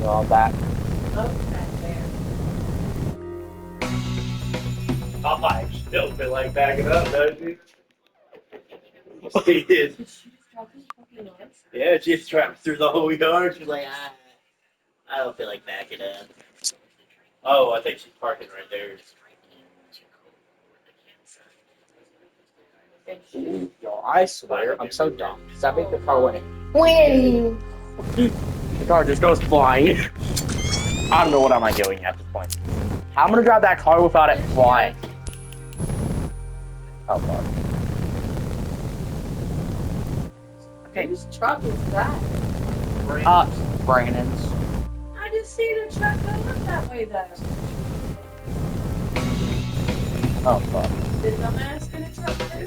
all back. Popeye still feel like backing up, doesn't he? He did. Yeah, she's trapped through the whole yard. She's like, I don't feel like backing up. Oh, I think she's parking right there. Yo, I swear, I'm so dumb. Because I make the car winning. Wing! The car just goes flying. I don't know what am I doing at this point. I'm gonna drive that car without it flying. Oh, fuck. Okay. Whose truck is that? Brandon's. I just seen a truck going that way though. Oh, fuck. Did dumbass get a truck too?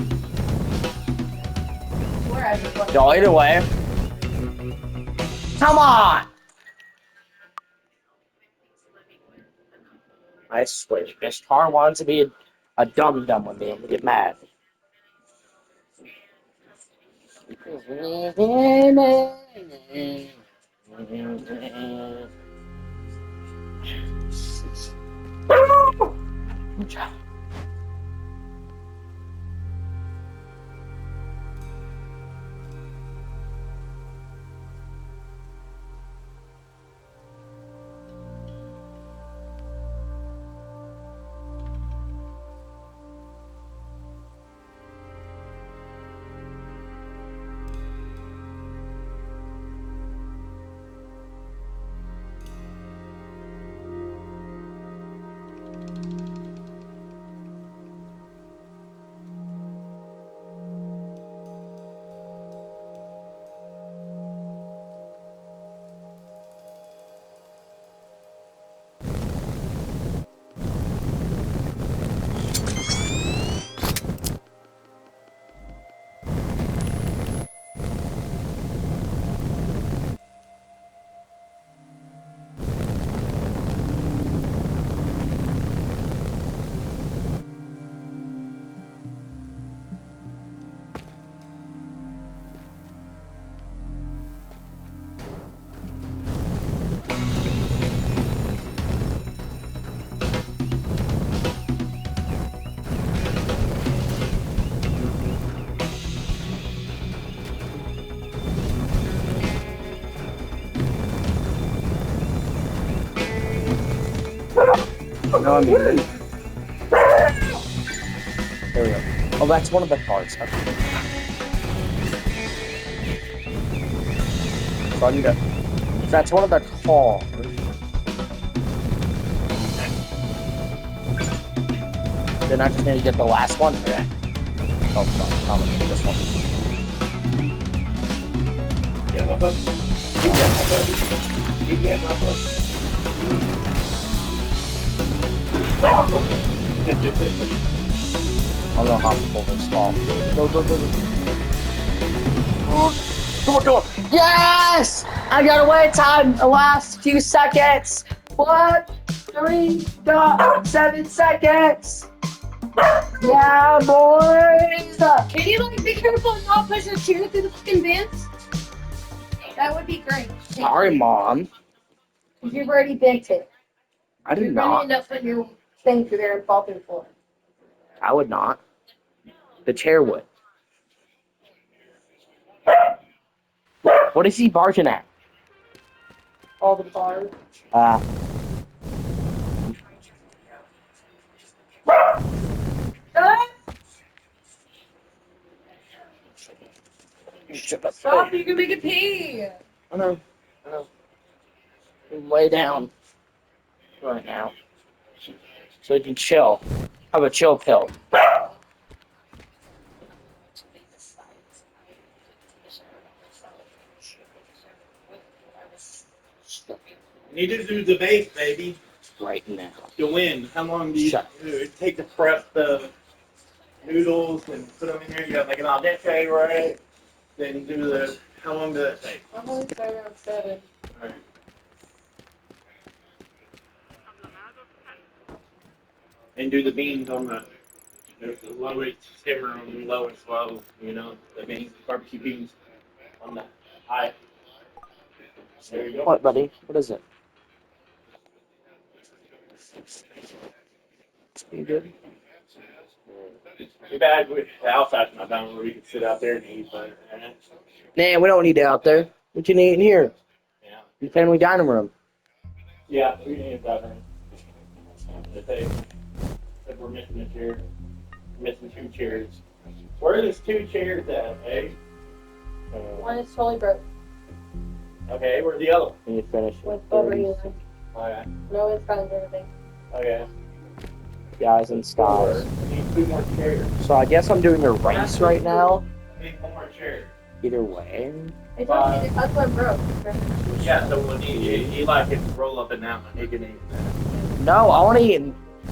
Where I just went. Yo, either way. Come on! I swear, this car wants to be a dumb with me. I'm gonna get mad. Good job. No, I mean. There we go. Oh, that's one of the cars. Okay. So I need to. That's one of the cars. Then I just need to get the last one. Okay. Oh, fuck. I'm gonna get this one. Yeah, my buddy. Yeah, my buddy. Yeah, my buddy. I don't know how to pull this off. Go. Go. Yes! I got away time. The last few seconds. 1, 3, 7 seconds. Yeah, boys. Can you like be careful and not push the chair through the fucking vents? That would be great. Sorry, Mom. Because you've already baked it. I did You're not. gonna end up putting your thing through there and fall through the floor. I would not. The chair would. What is he barking at? All the bars. Stop, you can make it pee. I know. Lay down right now. So you can chill. Have a chill pill. You need to do the base, baby. Right now. To win. How long do you take to prep the noodles and put them in there? You got like an al dente, right? Then do the. How long does that take? I'm only around 7. All right. And do the beans on the low simmer on low and slow. You know, the beans, barbecue beans on the high. There you go. What, buddy? What is it? You good? Too bad the outside's not done where we can sit out there and eat, but Nah, we don't need it out there. We can eat in here. yeah. In the family dining room. Yeah, we need that. If we're missing a chair, we're missing 2 chairs. Where are these 2 chairs at, eh? One is totally broke. Okay, where's the other one? Can you finish it? With over here. Okay. No, it's fine and everything. Okay. Guys and styles. We need 2 more chairs. So I guess I'm doing a race right now. We need 1 more chair. Either way. It's only the other one broke. Yeah, so we'll need Eli can roll up in that one. He can eat that. No, I want to eat.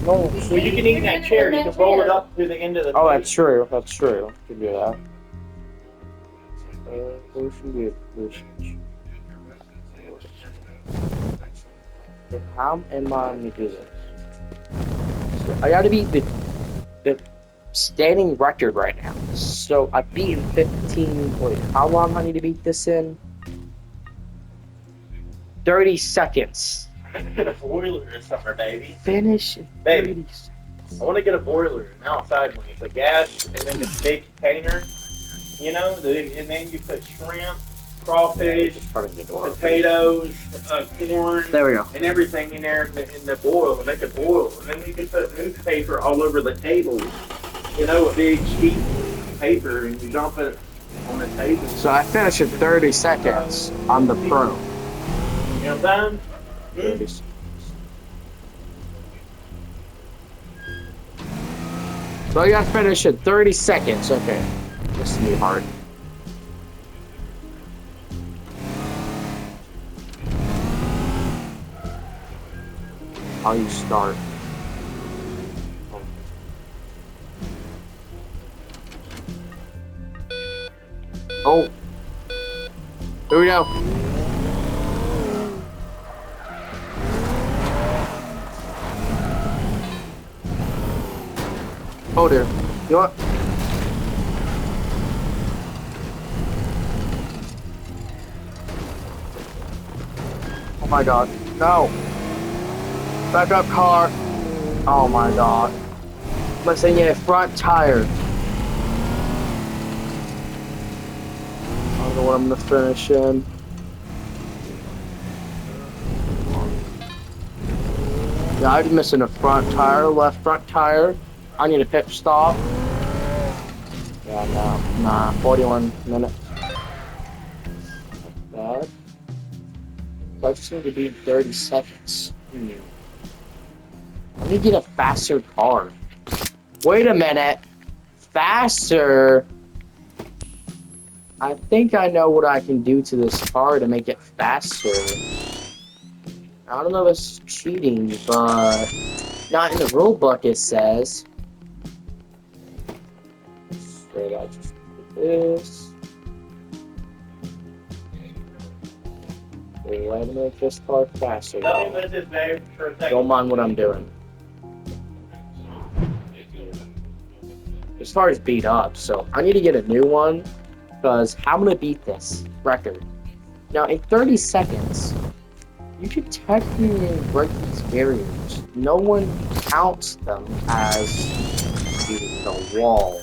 No. Well, you can eat in that chair. You can roll it up to the end of the. Oh, that's true. That's true. You can do that. Who should be How am I going to do this? So I got to beat the standing record right now. So I beat in 15. Wait, how long I need to beat this in? 30 seconds. Get a boiler or something, baby. Finish in 30 Baby. seconds. I want to get a boiler, an outside one. It's a gas, and then this big container, you know, and then you put shrimp, crawfish, potatoes, corn, There we go. and everything in there in the boil, and make it boil. And then you can put newspaper all over the table, you know, a big sheet of paper, and you dump it on the table. So I finished in 30 seconds on the pro. You know what I'm saying? 30 seconds. So I got to finish in 30 seconds. Okay. This is gonna be hard. How you start? Oh. Here we go. Oh dear. You know what? Oh my god. No. Back up, car. Oh my god. Missing a front tire. I don't know what I'm gonna finish in. Yeah, I'm missing a front tire, left front tire. I need a pit stop. Yeah, no, nah, 41 minutes. Not bad. So I just need to be 30 seconds. Let me get a faster car. Wait a minute. Faster? I think I know what I can do to this car to make it faster. I don't know if it's cheating, but not in the rule book it says. So I just do this. Let me make this car faster. Tell me what this, babe, for a second. Don't mind what I'm doing. This car is beat up, so I need to get a new one because I'm gonna beat this record. Now in 30 seconds, you could technically break these barriers. No one counts them as beating the wall.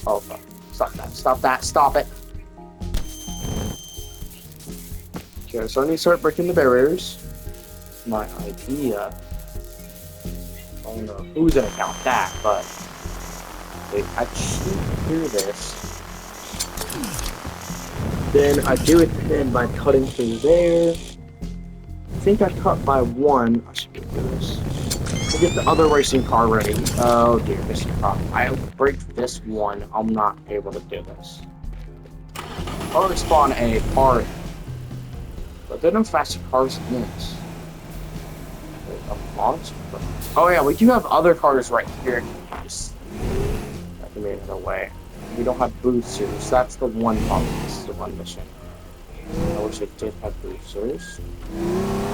Oh fuck. Stop that, stop that, stop it. Okay, so I need to start breaking the barriers. My idea. I don't know who's gonna count that, but wait, I should hear this. Then I do it then by cutting through there. I think I cut by 1. I should get this. We'll get the other racing car ready. Oh dear, this is a problem. I break this one, I'm not able to do this. I'll respawn a part. But there are no faster cars than this. A monster. Oh yeah, we do have other cars right here. Just have to make it away. We don't have boosters. That's the one problem. This is the one mission. I wish it did have boosters.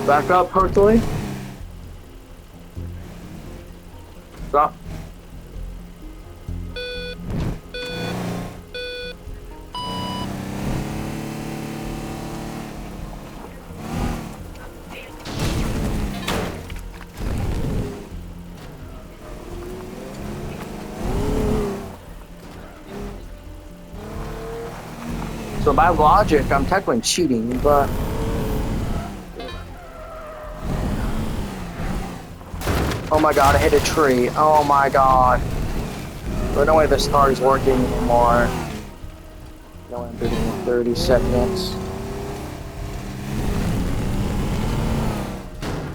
Back up, Hercules. Stop. So by logic, I'm technically cheating, but... Oh my god, I hit a tree. Oh my god. There's no way this car is working anymore. No, I'm doing it in 30 seconds.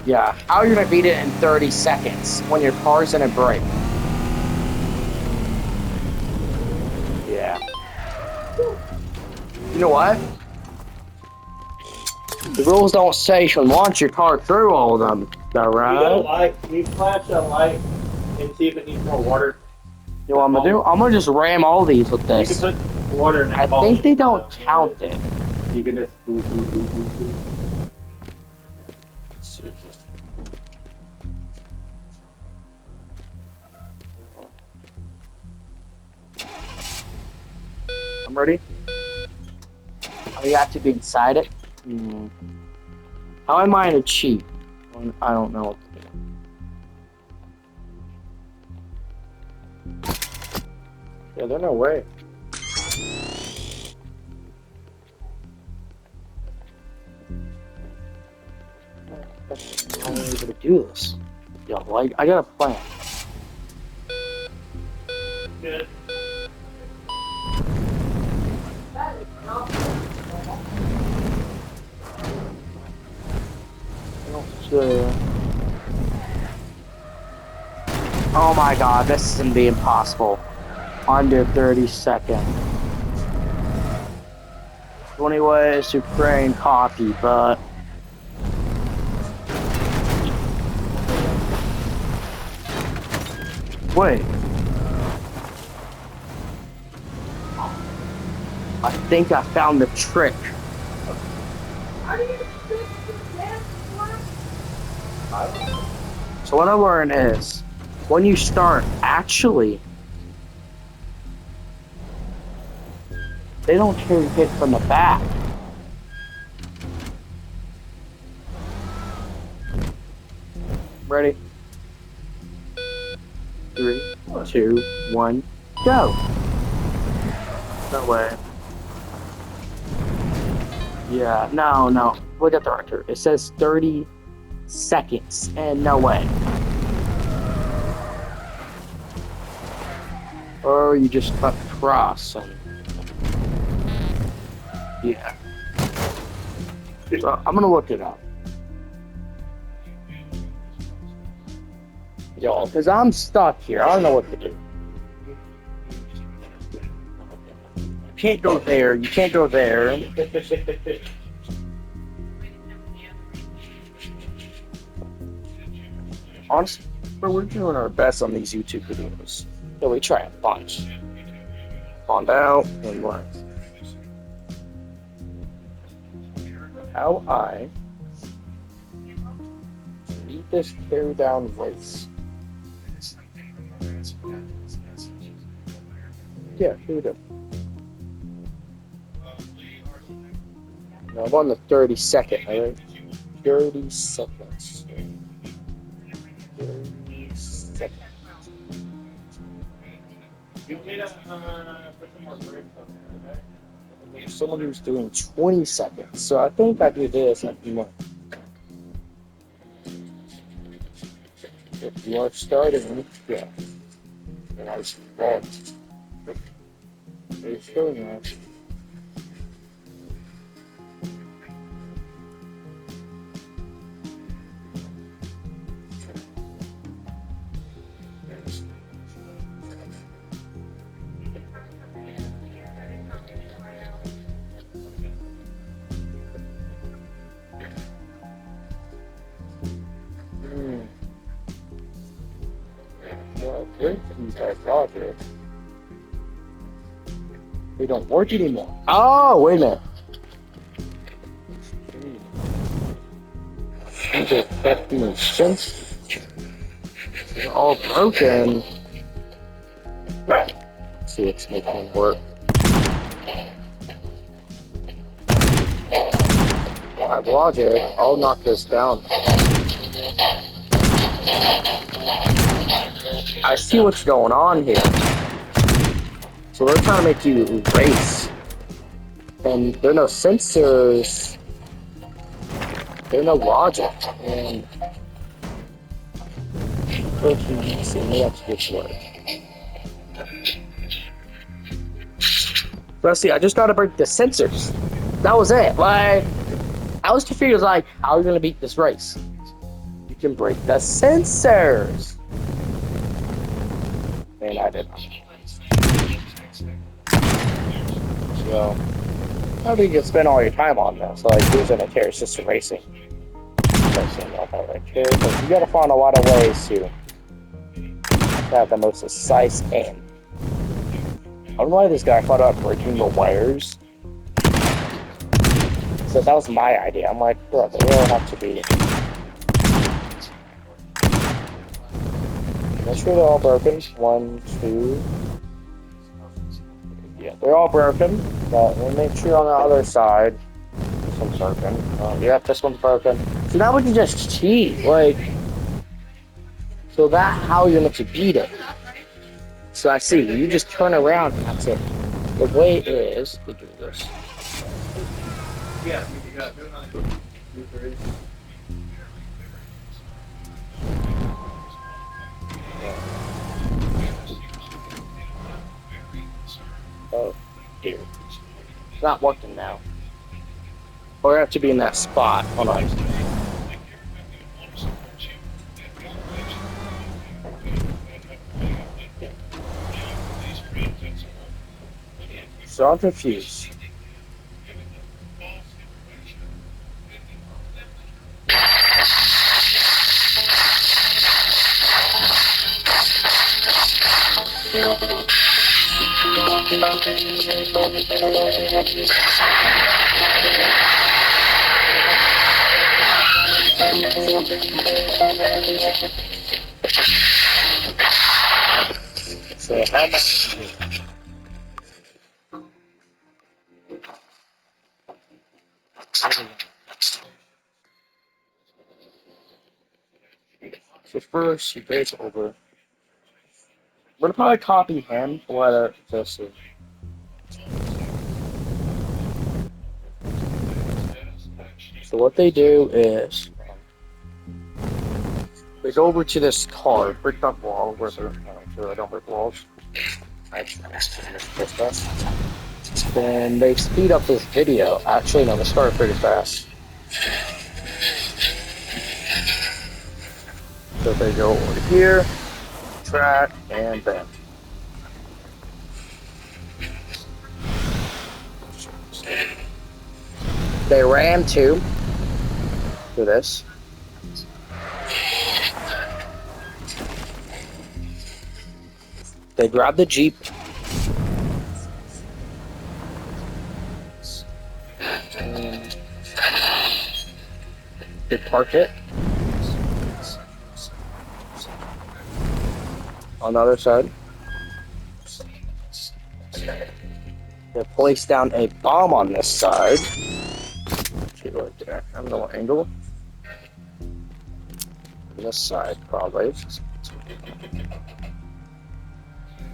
Yeah, how are you gonna beat it in 30 seconds when your car's in a break? Yeah. You know what? The rules don't say you should launch your car through all of them, though, right? Can you flash a light and see if it needs more water? You know what I'm gonna do? I'm gonna just ram all these with this. You can put water in that I bowl. think they don't count it. You can just I'm ready. Oh, you have to be inside it? How am I to cheat? I don't know what to do. Yeah, there's no way. I'm not able to do this. Yo, like, I got a plan. good. Oh my god, this is gonna be impossible. Under 30 seconds. 20 ways to Ukraine coffee, but... Wait. I think I found the trick. So what I learned is, when you start actually, they don't carry hit from the back. Ready? 3, 2, 1, go. No way. Yeah, no. Look at the record. It says 30 seconds, and no way. Or you just cut across. And... yeah. So I'm gonna look it up. Yo, because I'm stuck here. I don't know what to do. You can't go there. You can't go there. Honestly, we're doing our best on these YouTube videos. So we try a bunch. On out and what? How I beat this teardown race. Yeah, shoot him. Now I'm on the 30-second, alright? 30 seconds. 30 seconds. There's someone who's doing 20 seconds, so I think I do this and you want. If you are starting, yeah. And I was wrong. It's still not. Well, great things I thought here. They don't work anymore. Oh, wait a minute. These are 15 cents. They're all broken. Let's see what's making them work. I have logic. I'll knock this down. I see what's going on here. So they're trying to make you race. And there are no sensors. There's no logic. And me have to get to work. Rusty, I just gotta break the sensors. That was it. Like, I was confused. Like, how are you gonna beat this race? You can break the sensors. Man, I did. So, how do you can spend all your time on this? Like, using a carrot system racing. You gotta find a lot of ways to have the most precise aim. I don't know why this guy thought about breaking the wires. So that was my idea. I'm like, bro, they all have to be. Make sure they're all broken. 1, 2. Yeah, they're all broken. But we'll make sure on the other side, this one's broken. Yeah, this one's broken. So now we can just cheat. Like, so that's how you're going to beat it. So I see. You just turn around and that's it. The way is to do this. Yeah, you got it. Oh, dear. It's not working now. Or I have to be in that spot. Hold on. So I'm confused. So how am I? So first, you base over. We're gonna probably copy him. What this is. So what they do is they go over to this car, break that wall. Where they're, I don't break walls. Then they speed up this video. Actually, no, they start pretty fast. So they go over here, track, and then. They ran to this. They grab the Jeep. And they park it on the other side. They place down a bomb on this side. Right there. I don't know what angle. This side, probably.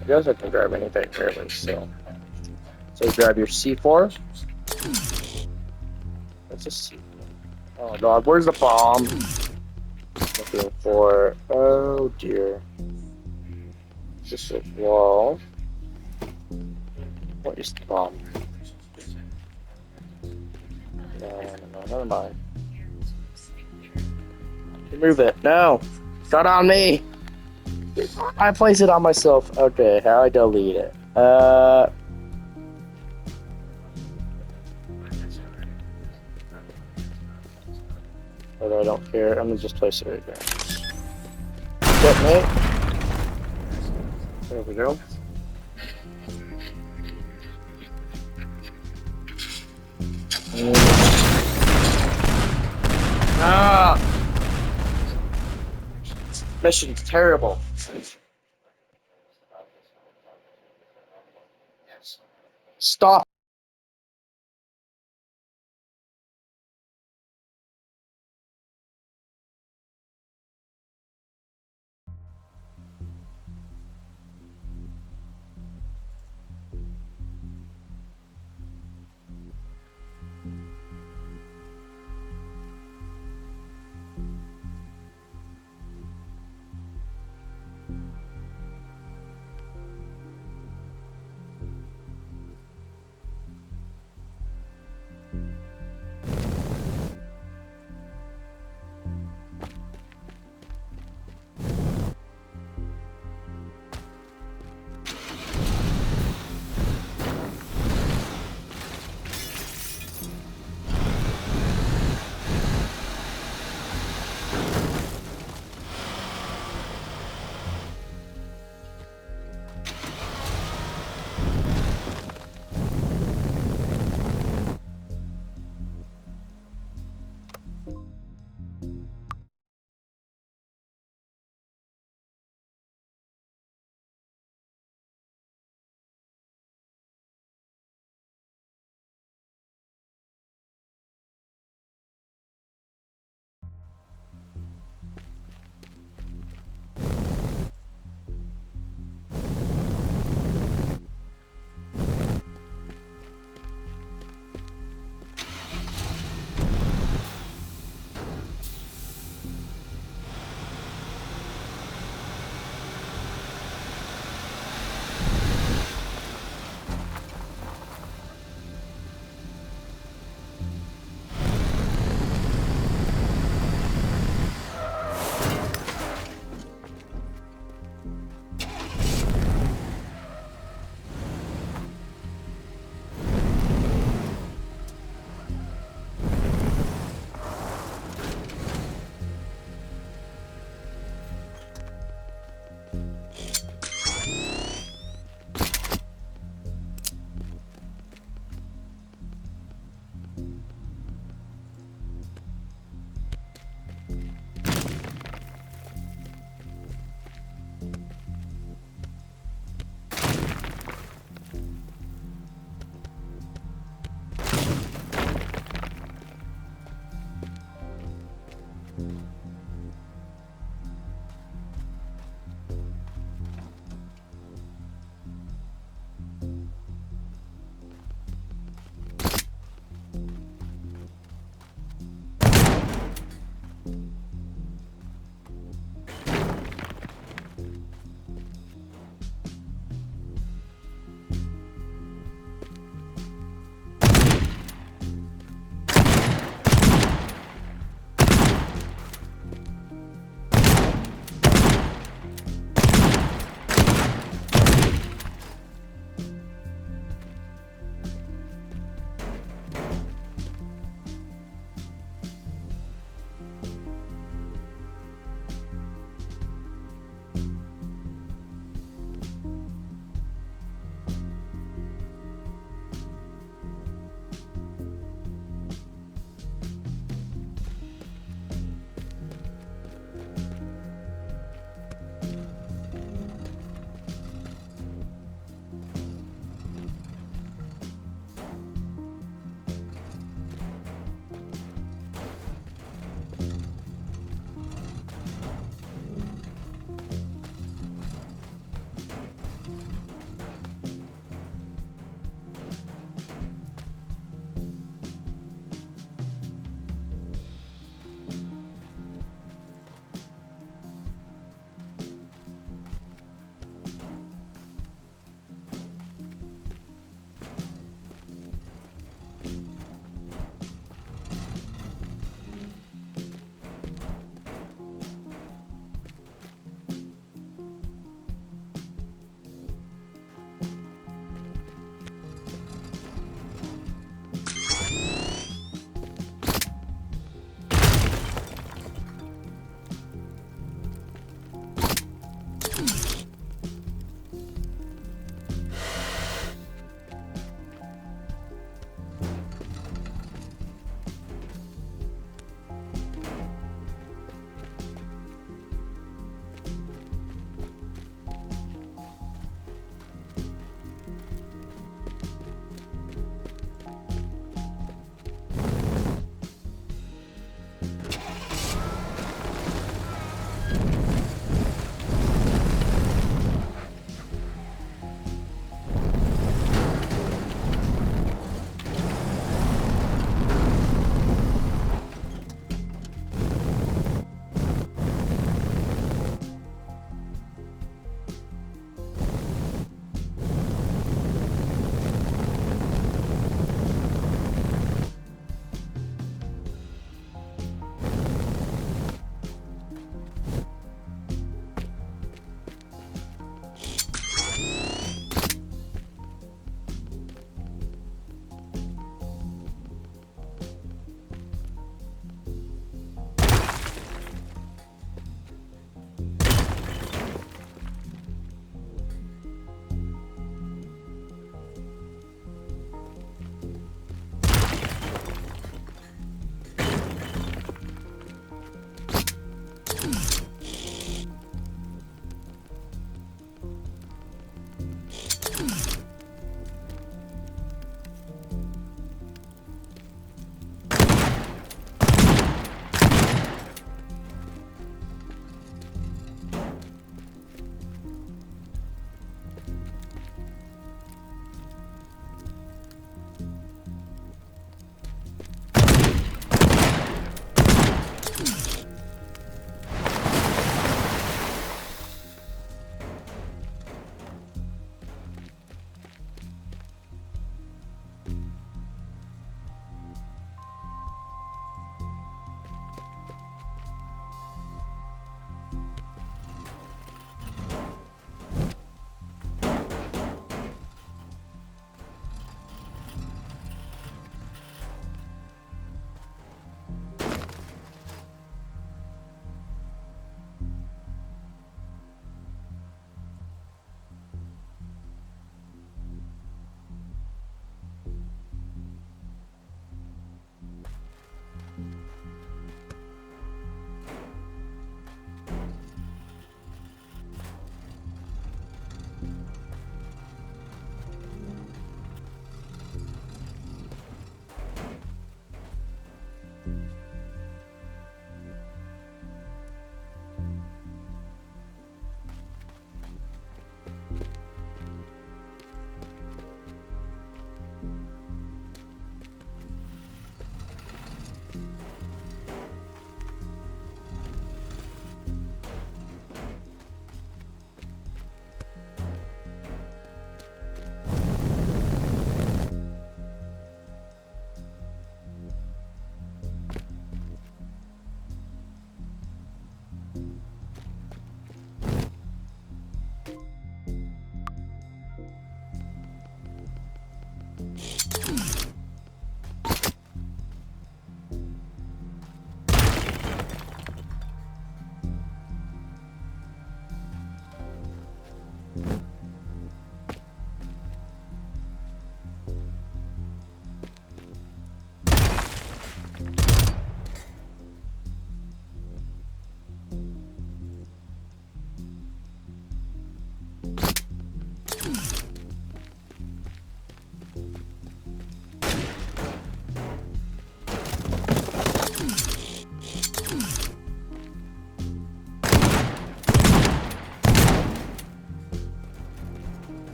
I guess I can grab anything really, so. So you grab your C4. Let's just see. Oh god, where's the bomb? Looking for. Oh dear. Just a wall. What is the bomb? No, never mind. Remove it. No! It's not on me! I place it on myself. Okay, how I delete it? But I don't care. I'm gonna just place it right there. Detonate. There we go. Ah! Mission's terrible. Stop.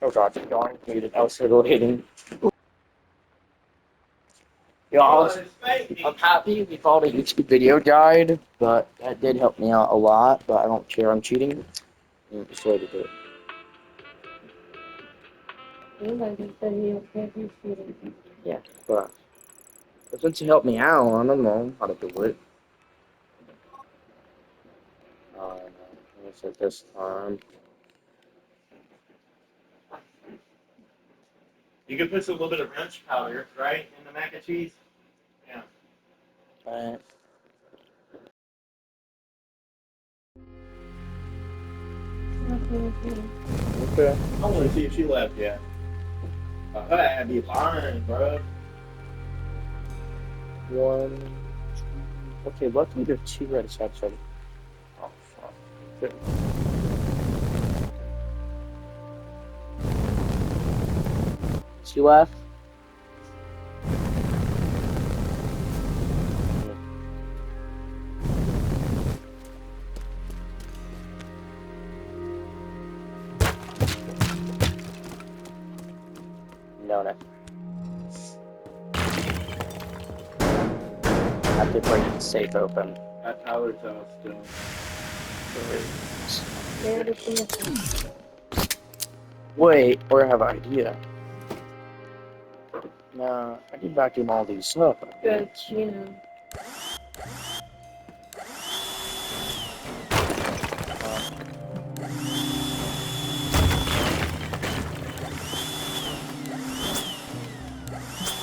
Oh god, darn muted. I was still hitting. Yo, I'm happy we thought a YouTube video died, but that did help me out a lot, but I don't care, I'm cheating. So I did it. Yeah, but since you helped me out, I don't know how to do it. Let's hit this time. You can put a little bit of ranch powder, right, in the mac and cheese. Yeah. Alright. Okay. I want to see if she left yet. I'd be lying, bro. One. Okay, luckily there's 2 red sets already. Oh, fuck. Good. She left. No. I have to break the safe open. That Tyler's house still. Wait, or I have an idea. Nah, I can vacuum all these up. Good, you know.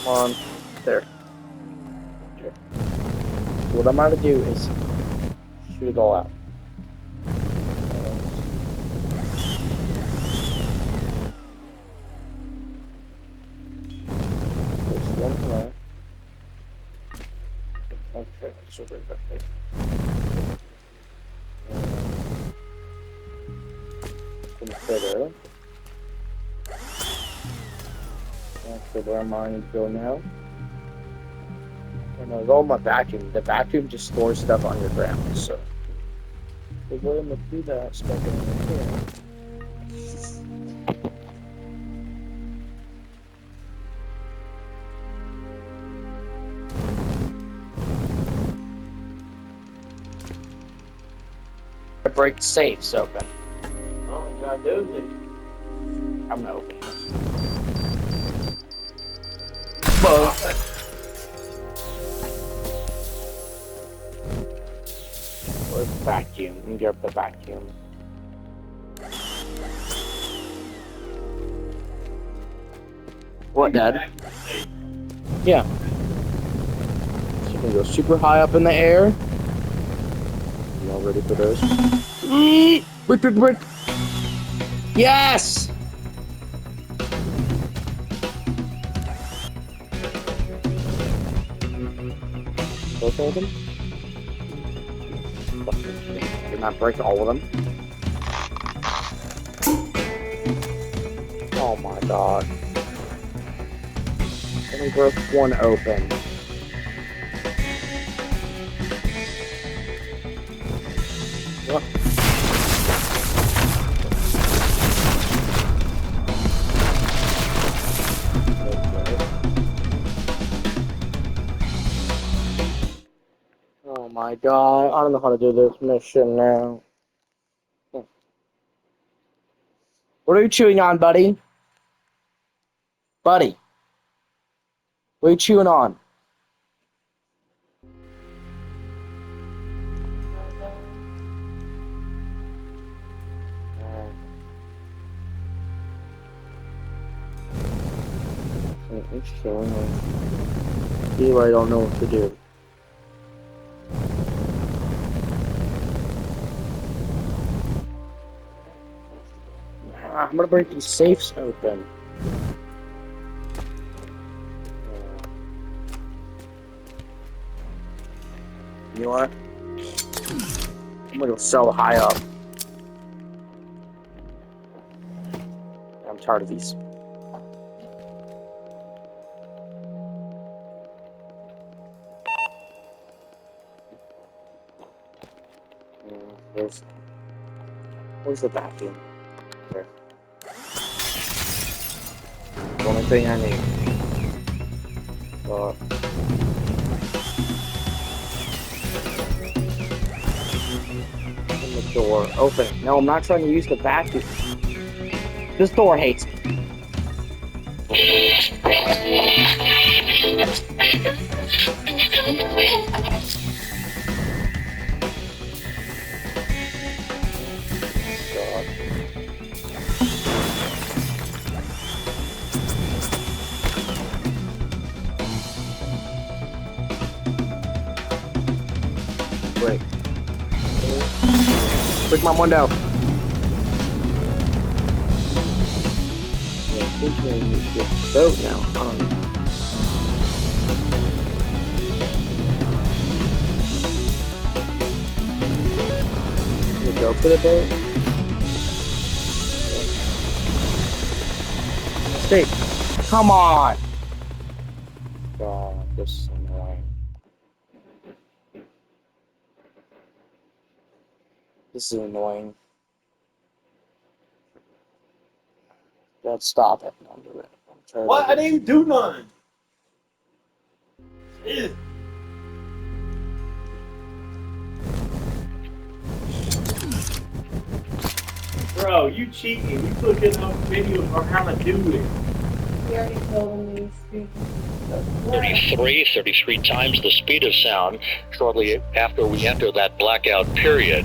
Come on. There. Okay. What I'm gonna do is shoot it all out. There's one there. Okay, so we're back there. Consider. Okay, where am I going to go now? And there's all my vacuum. The vacuum just stores stuff on your ground, so. We're going to do that stuff in here. I break the safes open. Oh, you gotta do it. I'm gonna open this. Whoa. Where's the vacuum? Let me grab the vacuum. What, Dad? Yeah. So you can go super high up in the air. You all ready for those? Brick. Yes! Both of them? Did not break all of them. Oh my god. Only broke one open. What? Oh my god, I don't know how to do this mission now. What are you chewing on, buddy? Buddy. What are you chewing on? It's showing me. Feel I don't know what to do. Ah. I'm gonna break these safes open. You know what? I'm gonna go so high up. I'm tired of these. Where's the vacuum? There. The only thing I need. Open the door. Open it. No, I'm not trying to use the vacuum. This door hates me. God. Wait. Click my window. Yeah, I think we need to get the boat now. Can we go for the boat? Stay. Come on! God, this is annoying. This is annoying. Let's stop it. I'll do it. What? I didn't do none. Ew. Bro, you cheating. You looking up video of how to do it. We already told him these 33 times the speed of sound shortly after we enter that blackout period.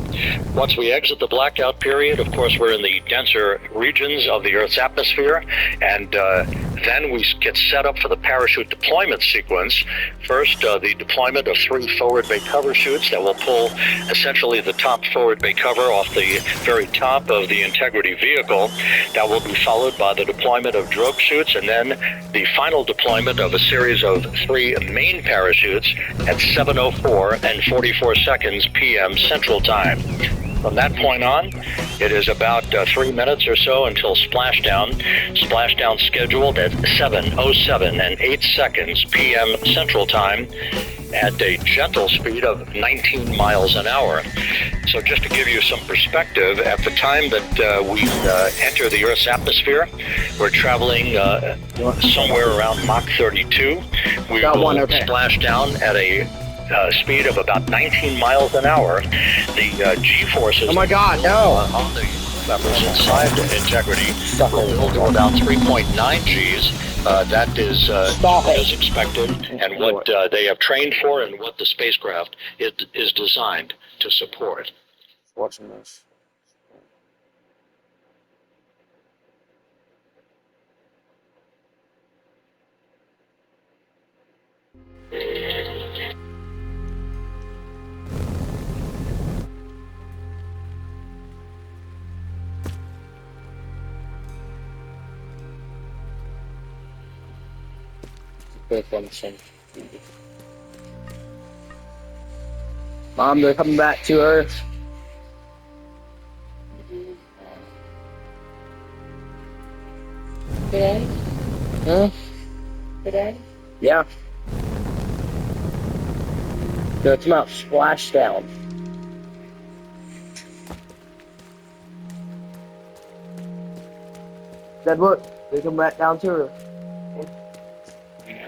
Once we exit the blackout period, of course, we're in the denser regions of the Earth's atmosphere, and then we get set up for the parachute deployment sequence. First, the deployment of 3 forward bay cover chutes that will pull essentially the top forward bay cover off the very top of the Integrity vehicle. That will be followed by the deployment of drogue chutes, and then the final deployment of a series of 3 main parachutes at 7:04 and 44 seconds p.m. Central Time. From that point on, it is about 3 minutes or so until splashdown. Splashdown scheduled at 7:07 and 8 seconds p.m. Central Time at a gentle speed of 19 miles an hour. So just to give you some perspective, at the time that we enter the Earth's atmosphere, we're traveling somewhere around Mach 32. We will splash down at a speed of about 19 miles an hour. The G-forces Oh my God, no! On the members inside the Integrity will build to about 3.9 Gs. That is as expected, and what they have trained for, and what the spacecraft is designed to support. Watching this. Pay attention. Mom, they're coming back to Earth. Today? Huh? Today? Yeah. Gonna come out splashdown. Dad, look, they come back down to Earth.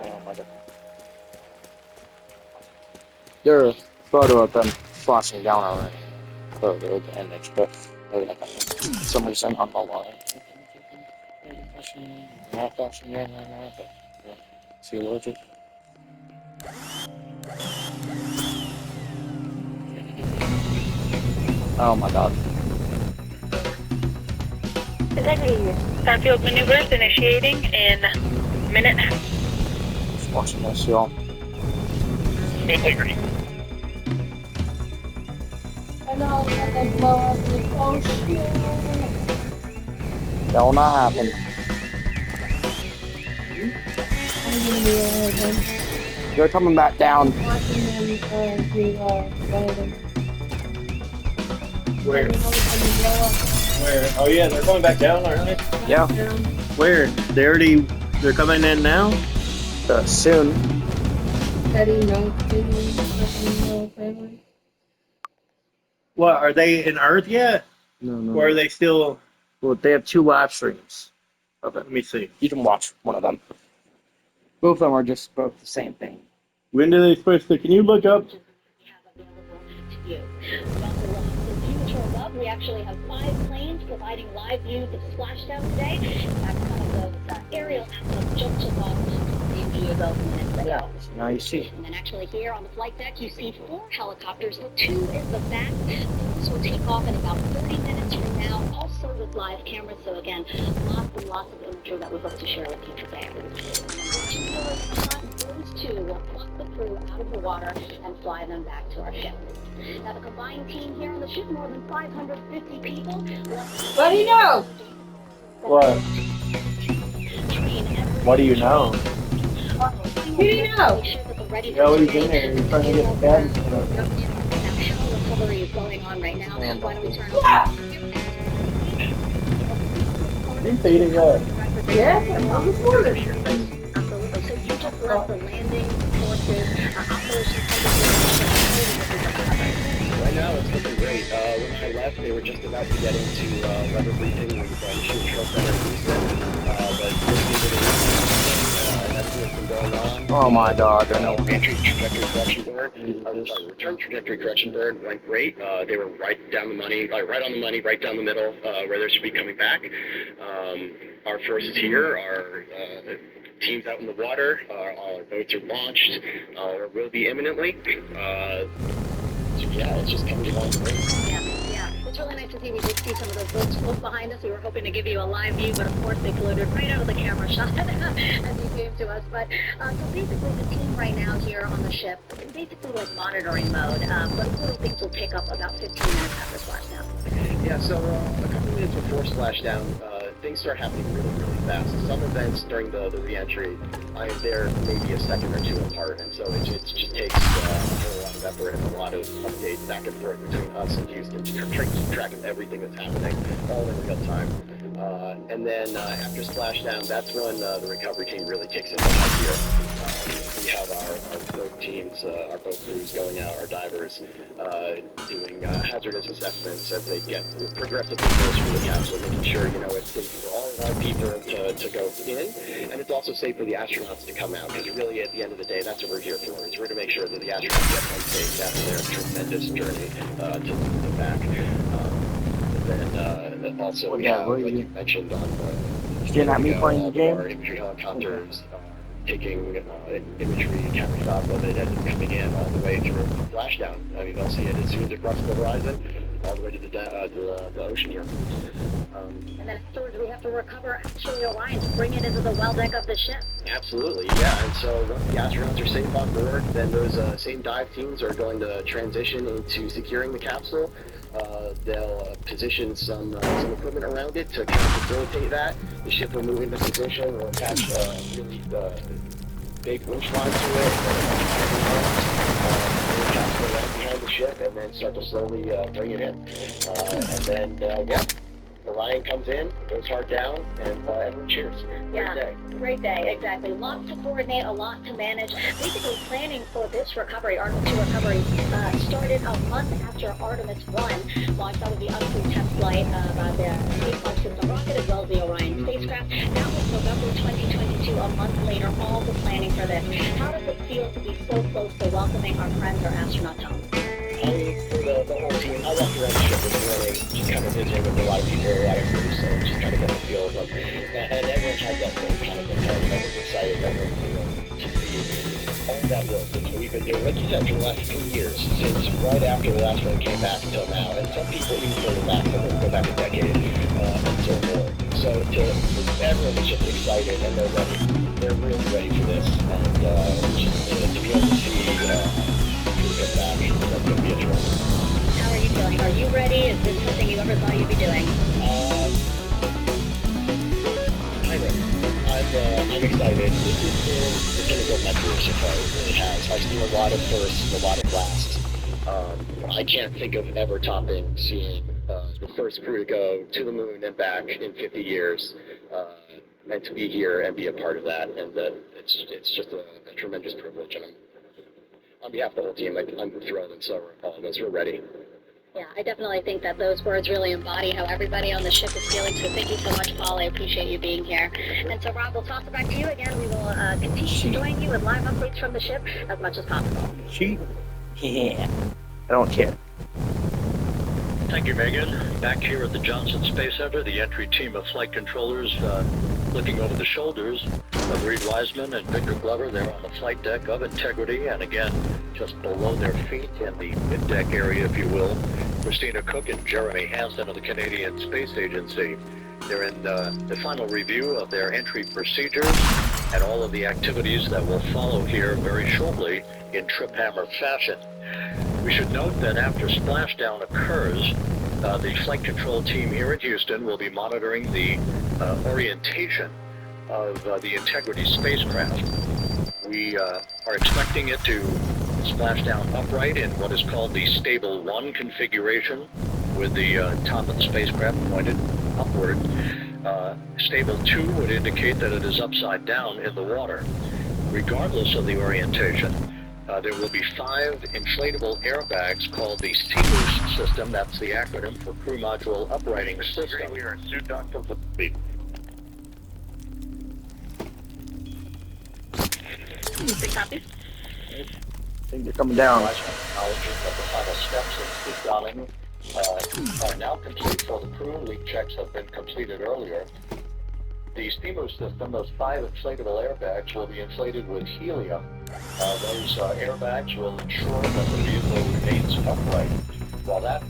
Oh my God. There's a photo of them flashing down already. Oh, they're the image, but somebody sent on the line. See logic? Oh my God. Starfield maneuvers initiating in a minute. Just watching this, y'all. Integrity. I know, and they blow up the ocean. That will not happen. I'm gonna be alright then. They're coming back down. Watching them do welding. Where? Letting all the time blow up. Where? Oh yeah, they're coming back down, aren't they? Yeah. Down. Where? They're coming in now? Soon. Steady, no feeling, nothing, no feeling. What, are they in Earth yet? No. Or are they still... Well, they have 2 live streams of it. Let me see. You can watch one of them. Both of them are just both the same thing. When do they supposed to... Can you look up? We actually have 5 planes providing live views of splashdown today. That's some of those aerial assets just took off the view about minutes ago. Yeah, now you see. And then actually here on the flight deck, you see 4 helicopters. The 2 is the back. This will take off in about 30 minutes from now, also with live cameras. So again, lots and lots of imagery that we'd love to share with you today. And then those 2 will pluck the crew out of the water and fly them back to our ship. Now the combined team here on the ship, more than 550 people. What do you know? What? What do you know? Who do you know? No, he's in there. He's trying to get the bed. Now how recovery is going on right now. Why don't we turn over? He's feeding up. Yeah, I'm recording. Absolutely. So you just left the landing forces, operations. Right now, it's looking great. When I left, they were just about to get into weather briefing with the shoot truck that I Houston. But listening to the that's what's been going on. Oh my God. Return trajectory correction bird went great. They were right down the money, right on the money, right down the middle, where they should be coming back. Our forces here are teams out in the water. Our boats are launched or will be imminently. Yeah, it's just coming along great. Yeah. It's really nice to see. We did see some of those boats float behind us. We were hoping to give you a live view, but of course they floated right out of the camera shot as you came to us. But so basically the team right now here on the ship, basically like monitoring mode, but really things will pick up about 15 minutes after splashdown. Yeah, so a couple minutes before splashdown, things start happening really, really fast. Some events during the re-entry, I am there maybe a second or 2 apart, and so it just takes a whole lot of effort and a lot of updates back and forth between us and Houston to try to keep track of everything that's happening, all in real time. And then after splashdown, that's when the recovery team really kicks in here. We have our boat teams, our boat crews going out, our divers doing hazardous assessments as they get progressively closer to the capsule, making sure, it's safe for all of our people to go in, and it's also safe for the astronauts to come out, because really at the end of the day, that's what we're here for, is we're to make sure that the astronauts get home safe after their tremendous journey to back. And also, like you mentioned on playing the game? our imagery helicopters taking imagery, camera shots of it as it's coming in all the way through splashdown. I mean, they'll see it as soon as it crosses the horizon, all the way to the ocean here. And then afterwards we have to recover actually Orion to bring it into the well deck of the ship. Absolutely, yeah. And so once the astronauts are safe on board, then those same dive teams are going to transition into securing the capsule. They'll position some equipment around it to kind of facilitate that. The ship will move into position. We'll attach really big winch line to it. The capsule right behind the ship, and then start to slowly bring it in. And then, Orion comes in, goes hard down, and everyone cheers. Great day, exactly. Lots to coordinate, a lot to manage. Basically, planning for this recovery, Artemis 2 recovery, started a month after Artemis 1 launched out of the uncrewed test flight of the Space Launch System rocket as well as the Orion spacecraft. Now it's November 2022, a month later, all the planning for this. How does it feel to be so close to welcoming our friends, our astronauts home? I mean, for the whole team, I walked around the ship this morning, just kind of visiting with a lot of people, a lot of crews, so just kind of get the feel of them. And everyone had that same kind of mentality. Everyone's excited, everyone, to see all that work that we've been doing, like you said, for the last 3 years, since right after the last one came back until now. And some people even further back, some people go back a decade, and so more. So everyone is just excited, and they're really ready for this. And just to be able to see get back, that's going to be a thrill. How are you feeling? Are you ready? Is this something you ever thought you'd be doing? I'm excited. It's going to go my career so far. It really has. I've seen a lot of firsts, a lot of lasts. I can't think of ever topping seeing the first crew to go to the moon and back in 50 years, and to be here and be a part of that. And it's just a tremendous privilege. And on behalf of the whole team, I'm thrilled, and so are all of us. We're ready. Yeah, I definitely think that those words really embody how everybody on the ship is feeling, so thank you so much, Paul. I appreciate you being here. And so, Rob, we'll toss it back to you again. We will continue to join you with live updates from the ship as much as possible. Yeah. I don't care. Thank you, Megan. Back here at the Johnson Space Center, the entry team of flight controllers looking over the shoulders of Reed Wiseman and Victor Glover. They're on the flight deck of Integrity, and again, just below their feet in the mid-deck area, if you will, Christina Cook and Jeremy Hansen of the Canadian Space Agency. They're in the final review of their entry procedures and all of the activities that will follow here very shortly in trip hammer fashion. We should note that after splashdown occurs, the flight control team here in Houston will be monitoring the orientation of the Integrity spacecraft. We are expecting it to splash down upright in what is called the Stable 1 configuration, with the top of the spacecraft pointed upward. Stable 2 would indicate that it is upside down in the water. Regardless of the orientation, there will be 5 inflatable airbags called the CMOOS system. That's the acronym for Crew Module Uprighting System. We are in suit dock complete. Big copy. I think they're coming down. Acknowledging that the final steps in suit donning are now complete for the crew. Leak checks have been completed earlier. The CMOOS system, those 5 inflatable airbags, will be inflated with helium. Those airbags will ensure that the vehicle remains upright. While that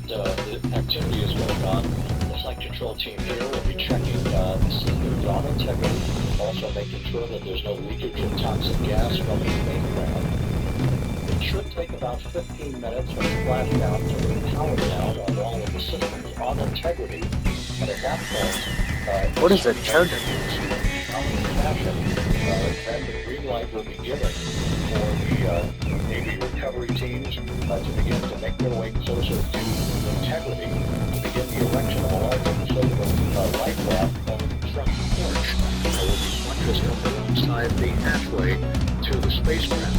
activity is going on, the flight control team here will be checking the systems on Integrity, also making sure that there's no leakage of toxic gas from the spacecraft. It should take about 15 minutes from splashdown to power down on all of the systems on Integrity. And at that point, What is a charger? Then the green light will be given for the Navy recovery teams to begin to make their way closer to Integrity to begin the erection of a large inflatable life raft on the front porch. There will be structures coming alongside the hatchway to the spacecraft.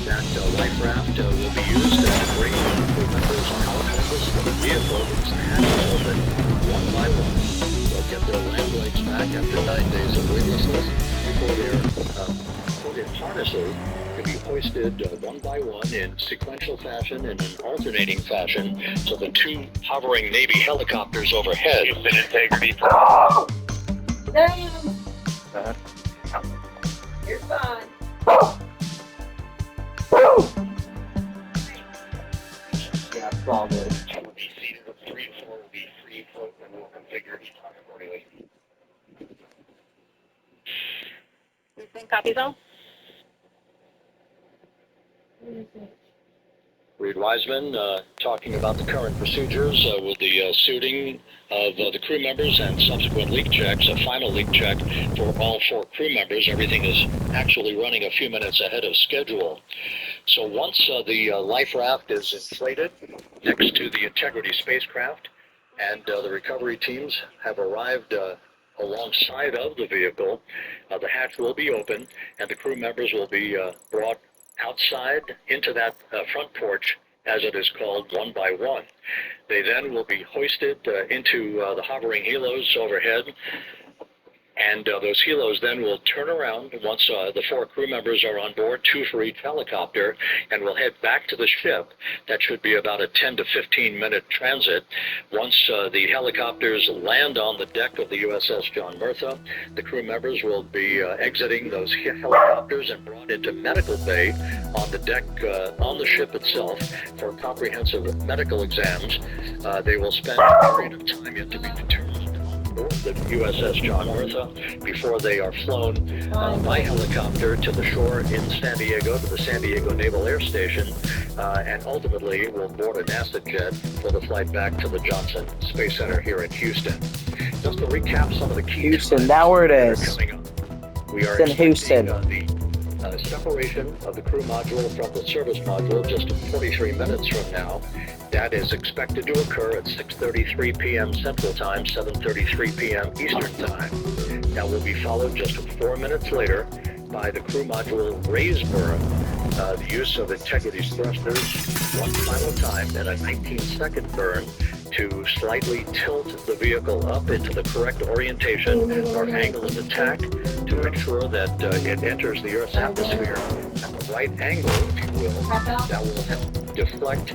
That life raft will be used to bring the crew members out of the vehicle as the hatch is open one by one. They'll get their land legs back after 9 days of weightlessness before their harnesses can be hoisted one by one in sequential fashion and in alternating fashion, so the 2 hovering Navy helicopters overhead. Houston Integrity. Damn. You're fine. Yeah, it's all good. Will be seated with 3 and 4 will be free float and we'll configure each time accordingly. Big copy, though. Reed Wiseman talking about the current procedures with the suiting of the crew members and subsequent leak checks, a final leak check for all 4 crew members. Everything is actually running a few minutes ahead of schedule. So once the life raft is inflated next to the Integrity spacecraft and the recovery teams have arrived alongside of the vehicle, the hatch will be open and the crew members will be brought outside into that front porch, as it is called, one by one. They then will be hoisted into the hovering helos overhead, and those helos then will turn around once the 4 crew members are on board, 2 for each helicopter, and will head back to the ship. That should be about a 10 to 15 minute transit. Once the helicopters land on the deck of the USS John Murtha, the crew members will be exiting those helicopters and brought into medical bay on the deck on the ship itself for comprehensive medical exams. They will spend a period of time yet to be determined the USS John Murtha before they are flown by helicopter to the shore in San Diego, to the San Diego Naval Air Station, and ultimately will board a NASA jet for the flight back to the Johnson Space Center here in Houston. Just to recap some of the key Houston, now where it is. coming up. We are Then who expecting said? the separation of the crew module from the service module just 43 minutes from now. That is expected to occur at 6:33 p.m. Central Time, 7:33 p.m. Eastern Time. That will be followed just 4 minutes later by the crew module raise burn, the use of integrity thrusters one final time, and a 19-second burn to slightly tilt the vehicle up into the correct orientation or angle of attack to ensure that it enters the Earth's atmosphere at the right angle, if you will. That will help deflect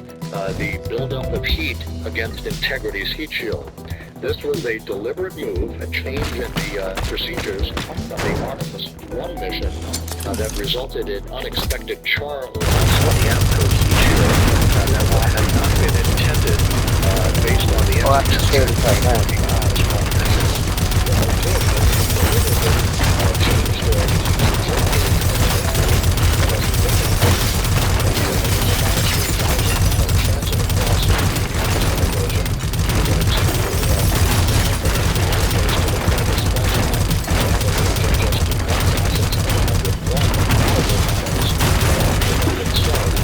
the buildup of heat against Integrity's heat shield. This was a deliberate move, a change in the procedures of the Artemis 1 mission that resulted in unexpected char on the Aptos heat shield that had not been intended based on the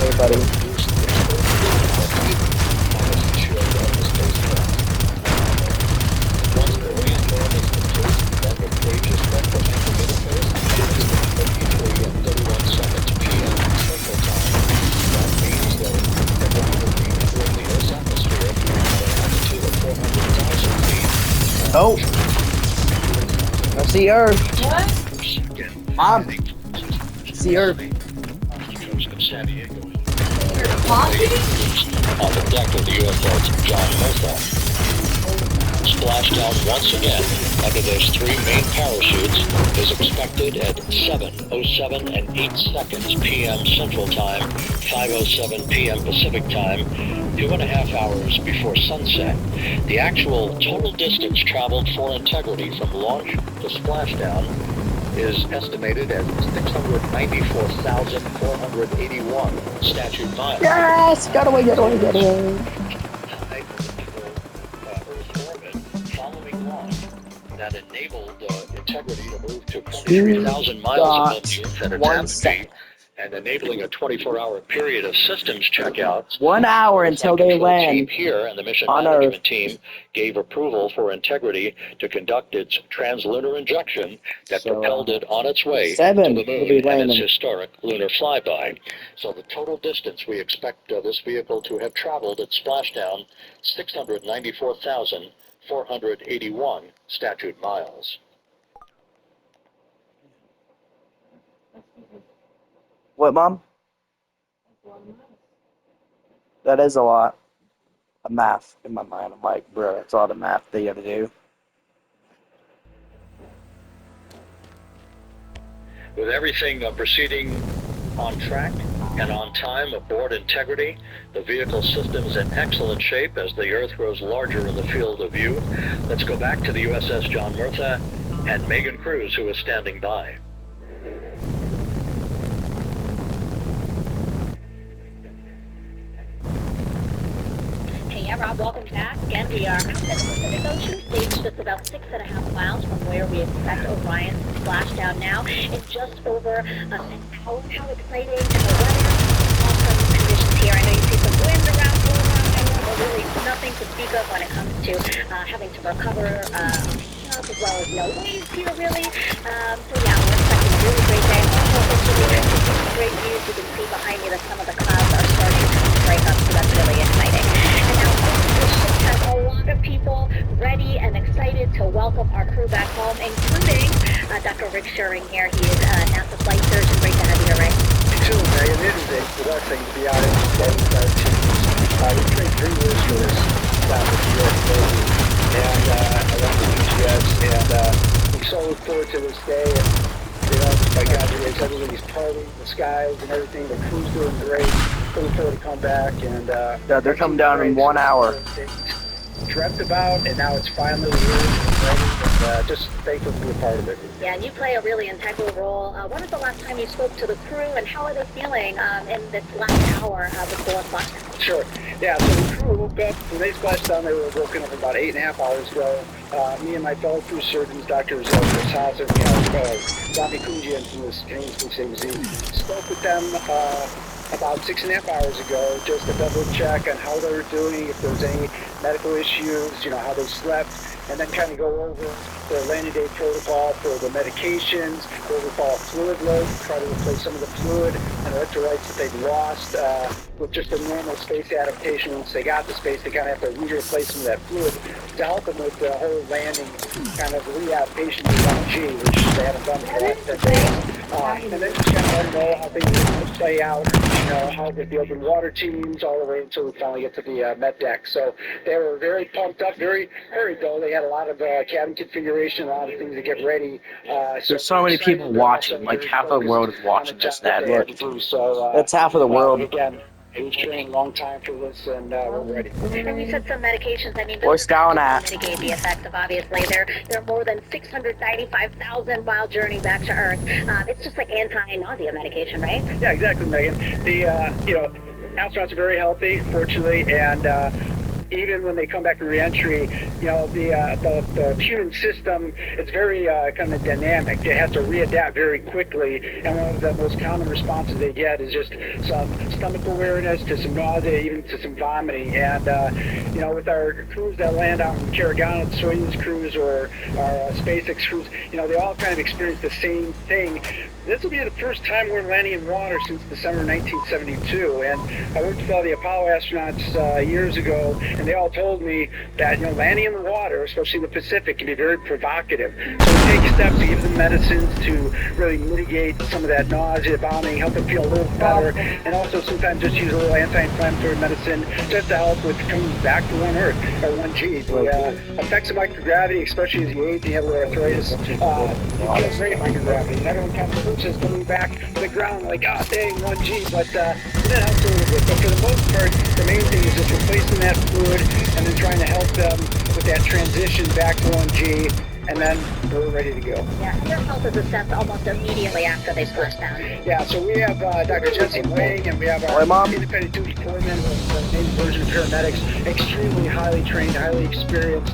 Hey, buddy. Oh! I see Earth. What? Mom. See Earth. On the deck of the USS John Murtha. Splashdown once again under those 3 main parachutes is expected at 7:07 and 8 seconds p.m. Central Time, 5:07 p.m. Pacific Time, 2.5 hours before sunset. The actual total distance traveled for Integrity from launch to splashdown is estimated at 694,481 statute miles. Yes! Got away, got away, got away. Earth's orbit following launch that enabled Integrity to move to 23,000 miles above the Earth at its altitude, and enabling a 24-hour period of systems checkouts. 1 hour until they land here, and the mission on management Earth. team gave approval for Integrity to conduct its translunar injection that propelled it on its way to 7 the will moon be and its landing. historic lunar flyby. So the total distance we expect this vehicle to have traveled at splashdown, 694,481 statute miles. What, Mom? That is a lot of math in my mind. I'm like, bro, that's all the math they gotta do. With everything proceeding on track and on time aboard Integrity, the vehicle system is in excellent shape as the Earth grows larger in the field of view. Let's go back to the USS John Murtha and Megan Cruz, who is standing by. Yeah, Rob, welcome back. Again, we are out in the Pacific Ocean, staged just about 6.5 miles from where we expect Orion to splash down now in just over an hour. How exciting. And the weather, awesome conditions here. I know you see some wind around Orion, but really nothing to speak of when it comes to having to recover as well as no waves here, really. So yeah, we're expecting a really great day. Also, great views. You can see behind me that some of the clouds are starting to break up, so that's really exciting. And now the ship has a lot of people ready and excited to welcome our crew back home, including Dr. Rick Schuring here. He is a NASA flight surgeon. Great to have you here, Rick. Me too, Megan. It is a blessing to be out in the desert. We trained 3 years for this stop at the U.S. Navy, and I love the BGS, and we so look forward to this day. And, you know, by God's grace, everybody's partying, the skies and everything. The crew's doing great. Looking forward to come back, and Yeah, they're coming down in 1 hour. Dreamt about, and now it's finally here and ready, and just thankful to be a part of it. Yeah, and you play a really integral role. When was the last time you spoke to the crew, and how are they feeling in this last hour before splash? Sure. Yeah, so the crew woke up, when they splashed down, they were woken up about 8.5 hours ago. Me and my fellow crew surgeons, Drs. Chris Haas and Rami Kunjian from the Canadian Police Agency, spoke with them about 6.5 hours ago, just to double check on how they were doing, if there was any medical issues, how they slept, and then kind of go over the landing day protocol for the medications, what we call a fluid load, try to replace some of the fluid and electrolytes that they've lost with just a normal space adaptation. Once they got the space, they kind of have to replace some of that fluid to help them with the whole landing kind of readaptation to 1G, which they haven't done for the last 10 days. And then just kind of let them know how things are going to play out, how with the open water teams all the way until we finally get to the med deck. So they were very pumped up, very hurried though. They had a lot of cabin configuration, a lot of things to get ready. There's so many people watching, like half of the world is watching this, Dad. Look, that's half of the world. Again, we've trained a long time for this, and we're ready. And you said some medications. I mean, Where's down at? mitigate the effects of obviously there are more than 695,000 mile journey back to Earth. It's just like anti-nausea medication, right? Yeah, exactly, Megan. The astronauts are very healthy, fortunately, and even when they come back from reentry, the human system is very kind of dynamic. It has to readapt very quickly, and one of the most common responses they get is just some stomach awareness, to some nausea, even to some vomiting. And with our crews that land out in Teardown, Soyuz crews or our SpaceX crews, they all kind of experience the same thing. This will be the first time we're landing in water since December 1972, and I worked with all the Apollo astronauts years ago, and they all told me that landing in the water, especially in the Pacific, can be very provocative. So we take steps to give them medicines to really mitigate some of that nausea, vomiting, help them feel a little better, and also sometimes just use a little anti-inflammatory medicine just to help with coming back to 1 Earth or 1G. The effects of microgravity, especially as you age and you have arthritis, you feel great microgravity, and everyone kind of is coming back to the ground like, dang, 1G, but that helps a little bit. But for the most part, the main thing is just replacing that fluid and then trying to help them with that transition back to 1G, and then we're ready to go. Yeah, and their health is assessed almost immediately after they splash down. Yeah, so we have Dr. Jesse Wang, and we have our independent duty corpsman with the Navy version of paramedics, extremely highly trained, highly experienced.